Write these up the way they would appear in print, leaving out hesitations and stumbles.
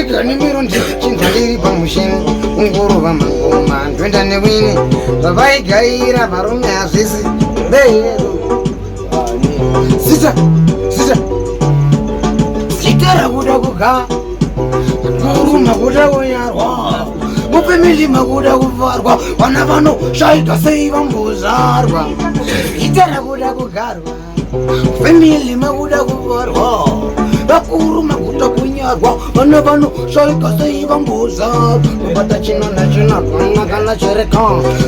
Tiganimiro ndichinzaliri pamushini unguruva mangoma ndoenda newini vavaigaira varume hazvisi zita rakuda kuga kuruma kuda kunyarwa mupemili makuda kuvarwa vana vanoshaika sei vambozvarwa zita rakuda kugarwa famili makuda kuvarwa vakuru makuda kunyarwa vana vanoshaika sei vambozvarwa nobata chino nachinagwana kana chereka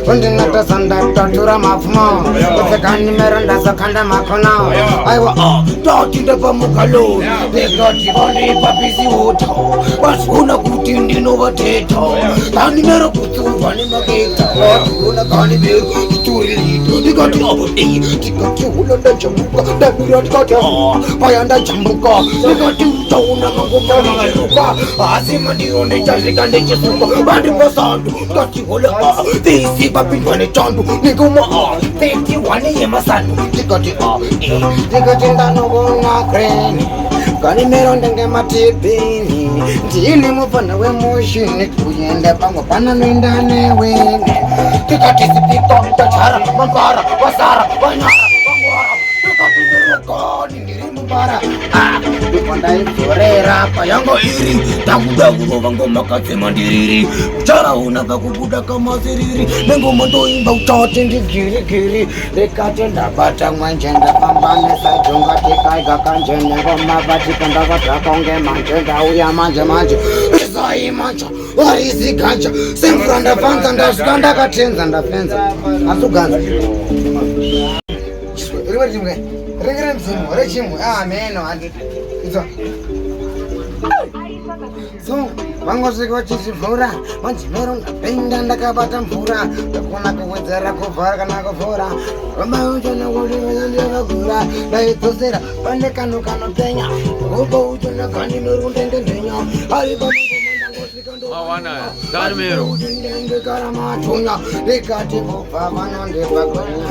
vandinatasa ndatatura mapfuma kupfekanimero ndasakanda makona aiwa tatinde pamugalo ndekati vandipapisi wota vazviona kuti ndinovateta kanimero kutsumva nemaketa vazviona kanimero iturilido ndikati tikati hula ndajamuka ndamira ndikati paya ndajambuka ndikati utauna mangomauka asi mandiro ndechasvika ndechisuka vandimbosando ndati hula visi vapindwa nechando nikuma 51 yemasando ndikati ndikati ndanovona kreni kanimero ndenge matipini ndini mupana wemushini kuyenda pamwe pananoenda newene tikati sipika tachara mambara wasara vanyara vangwara tikati ndirokoni ndiri mumbara ipandaizorera payango iri takuda kurova ngoma kadzema ndiriri ucharaona kakubuda kamasiriri nengoma ndoimba utate ndigirigiri rekati ndabata mwanje ndafamba nesajonga tikaiga kanje nengoma vatika ndakadzakaunge manje ndauya manje izai manja variziganja semvura ndapanza ndasvika ndakatenza ndafenza asuganza Regre mzimu, rechimu, meno hadi hizo. So, vangosvika vachizvivhura manjimero ndapinda ndakabata mvura ndakona kuwedzera kuvhara kana kuvhura vamauchona kuti vandiyakagura ndaidzosera pane kano kanopenya uko uchona kanimero ndendendenya ari pamangomandangosvika ndenge karamatonya ndikati kubva vanondepagwenya